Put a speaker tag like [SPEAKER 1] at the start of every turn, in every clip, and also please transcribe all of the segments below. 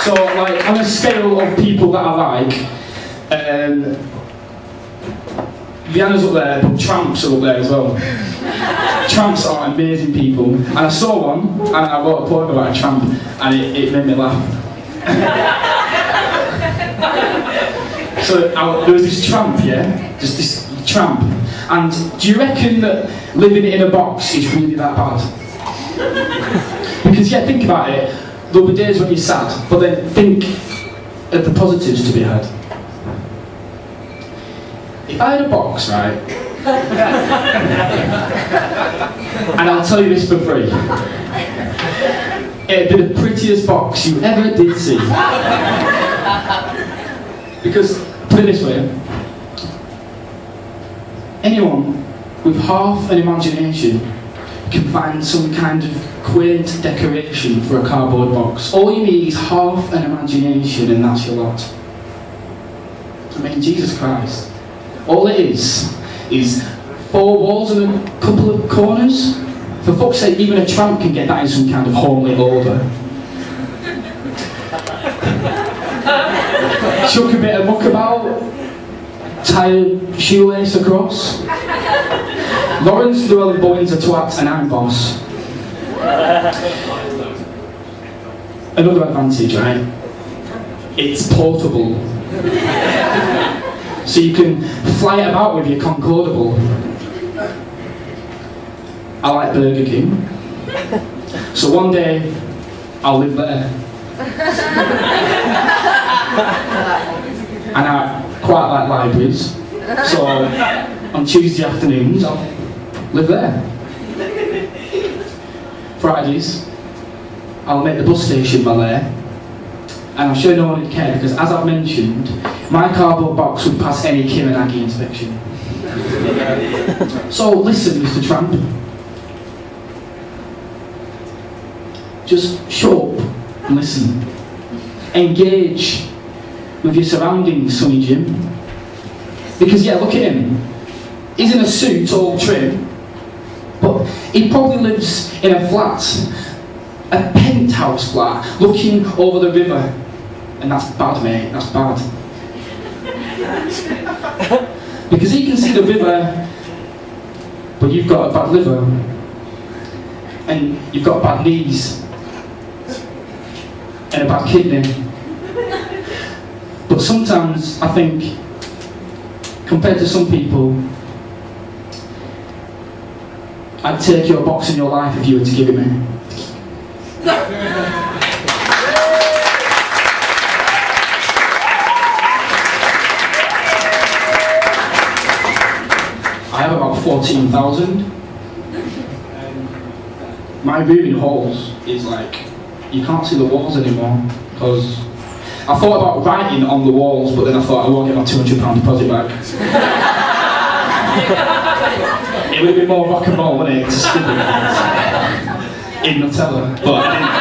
[SPEAKER 1] So, like, on a scale of people that I like, Rihanna's up there, but tramps are up there as well. Tramps are amazing people. And I saw one, and I wrote a poem about a tramp, and it made me laugh. So there was this tramp, yeah? Just this tramp. And do you reckon that living in a box is really that bad? Because, yeah, think about it. There'll be days when you're sad, but then think of the positives to be had. If I had a box, right, and I'll tell you this for free, it'd be the prettiest box you ever did see. Because, put it this way, anyone with half an imagination can find some kind of quaint decoration for a cardboard box. All you need is half an imagination and that's your lot. I mean, Jesus Christ. All it is 4 walls and a couple of corners. For fuck's sake, even a tramp can get that in some kind of homely order. Chuck a bit of muck about, tie a shoelace across. Lawrence Llewellyn-Bowen's a twat and I'm boss. Another advantage, right? It's portable. So you can fly it about with your Concordable. I like Burger King. So one day, I'll live there. And I quite like libraries. So on Tuesday afternoons, I'll live there. Fridays, I'll make the bus station my lair. And I'm sure no one would care because, as I've mentioned, my cardboard box would pass any Kim and Aggie inspection. So listen, Mr. Tramp. Just shut up and listen. Engage with your surroundings, Sonny Jim. Because, yeah, look at him. He's in a suit all trim, but he probably lives in a flat, a penthouse flat, looking over the river. And that's bad, mate, that's bad. Because he can see the river, but you've got a bad liver. And you've got bad knees. And a bad kidney. But sometimes, I think, compared to some people, I'd take your box in your life if you were to give it me. I have about 14,000. My room in halls is like, you can't see the walls anymore, because I thought about writing on the walls, but then I thought I won't get my £200 deposit back. It would be more rock and roll, wouldn't it, to scribble in Nutella, but I didn't.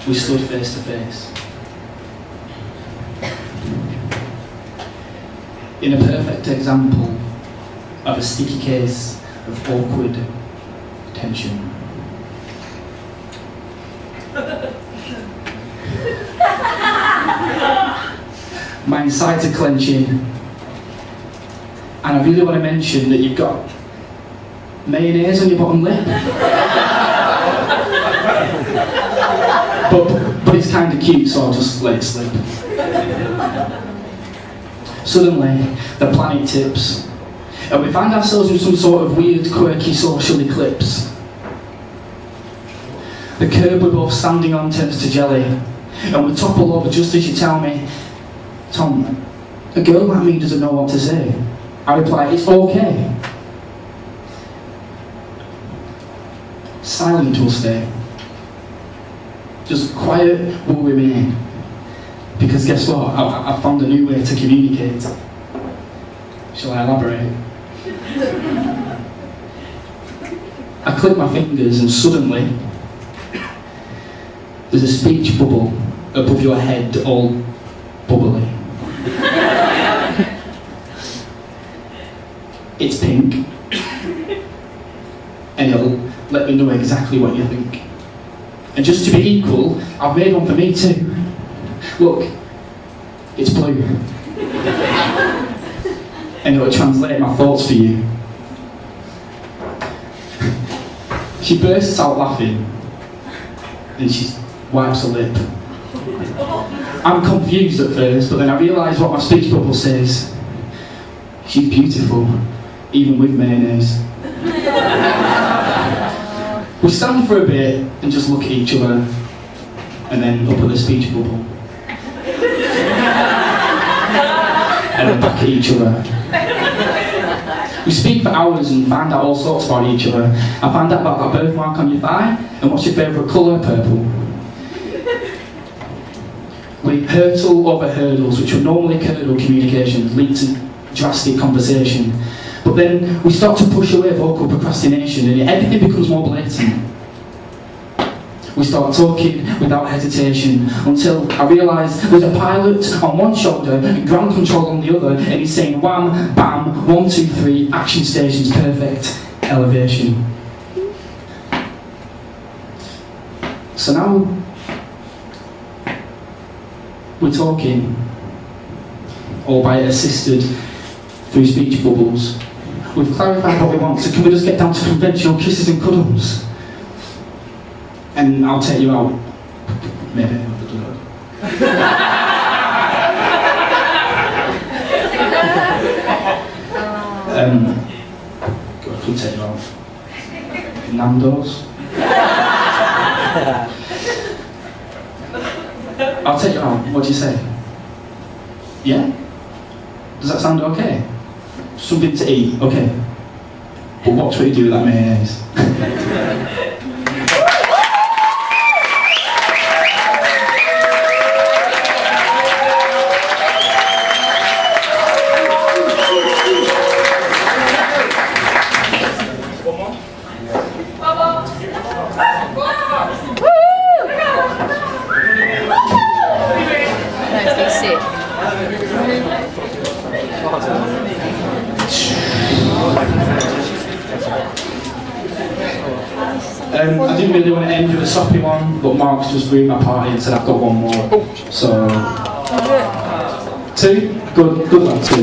[SPEAKER 1] We stood face to face. In a perfect example of a sticky case of awkward tension. My insides are clenching, and I really want to mention that you've got mayonnaise on your bottom lip. But it's kind of cute, so I'll just let it slip. Suddenly, the planet tips, and we find ourselves in some sort of weird, quirky social eclipse. The curb we're both standing on turns to jelly, and we topple over just as you tell me, Tom, a girl like me doesn't know what to say. I reply, it's okay. Silent will stay. Just quiet will remain. Because guess what? I found a new way to communicate. Shall I elaborate? I click my fingers and suddenly there's a speech bubble above your head, all bubbly. It's pink, and it'll let me know exactly what you think. And just to be equal, I've made one for me too. Look, it's blue. And it'll translate my thoughts for you. She bursts out laughing, and she wipes her lip. I'm confused at first, but then I realise what my speech bubble says. She's beautiful, even with mayonnaise. We stand for a bit and just look at each other, and then up at the speech bubble. And then back at each other. We speak for hours and find out all sorts about each other. I find out about that birthmark on your thigh, and what's your favourite colour, purple. We hurtle over hurdles, which would normally curdle communication, lead to drastic conversation. But then we start to push away vocal procrastination, and everything becomes more blatant. We start talking without hesitation until I realise there's a pilot on one shoulder and ground control on the other, and he's saying wham, bam, 1, 2, 3, action stations, perfect, elevation. So now we're talking, albeit assisted through speech bubbles. We've clarified what we want, so can we just get down to conventional kisses and cuddles? And I'll take you out. Maybe. I'll take you out. Nando's. I'll take you out. What do you say? Yeah? Does that sound okay? Something to eat, okay. But watch what you do with that mayonnaise. I didn't really want to end with a soppy one, but Mark's just ruined my party and said I've got one more. So, 2? Good lad, 2.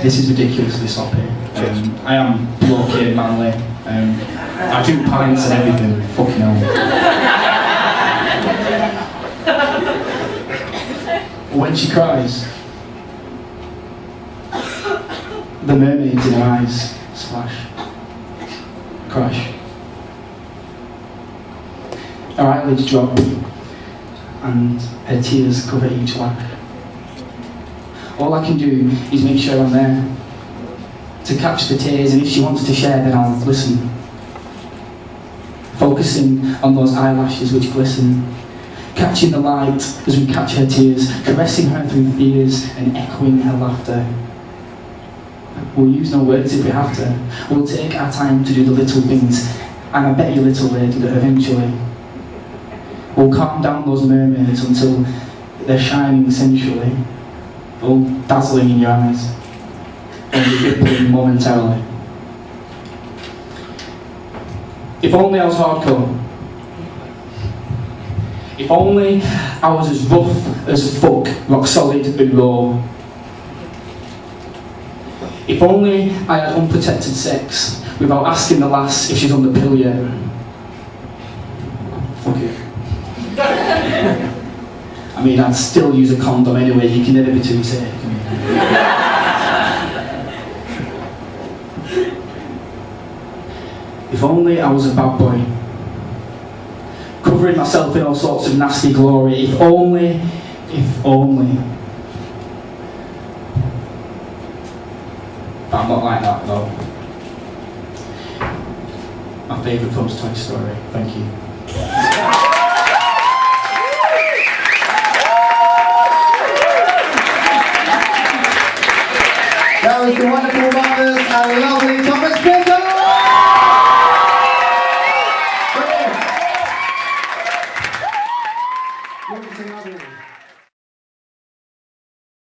[SPEAKER 1] This is ridiculously soppy. I am blokey and manly. I drink pints and everything, fucking hell. When she cries, the mermaids in her eyes splash, crash. Her eyelids drop, and her tears cover each lash. All I can do is make sure I'm there to catch the tears, and if she wants to share, then I'll listen. Focusing on those eyelashes which glisten, catching the light as we catch her tears, caressing her through fears and echoing her laughter. We'll use no words if we have to. We'll take our time to do the little things, and I bet you, little lady, that eventually we'll calm down those mermaids until they're shining sensually, all dazzling in your eyes, only rippling momentarily. If only I was hardcore. If only I was as rough as fuck, rock solid and raw. If only I had unprotected sex without asking the lass if she's on the pill yet. Fuck it. I mean, I'd still use a condom anyway, you can never be too safe. If only I was a bad boy, covering myself in all sorts of nasty glory. If only. But I'm not like that though. My favourite film's Toy Story. Thank you.
[SPEAKER 2] That was the wonderful Marvin and lovely Thomas Pickles!
[SPEAKER 1] Love to have you.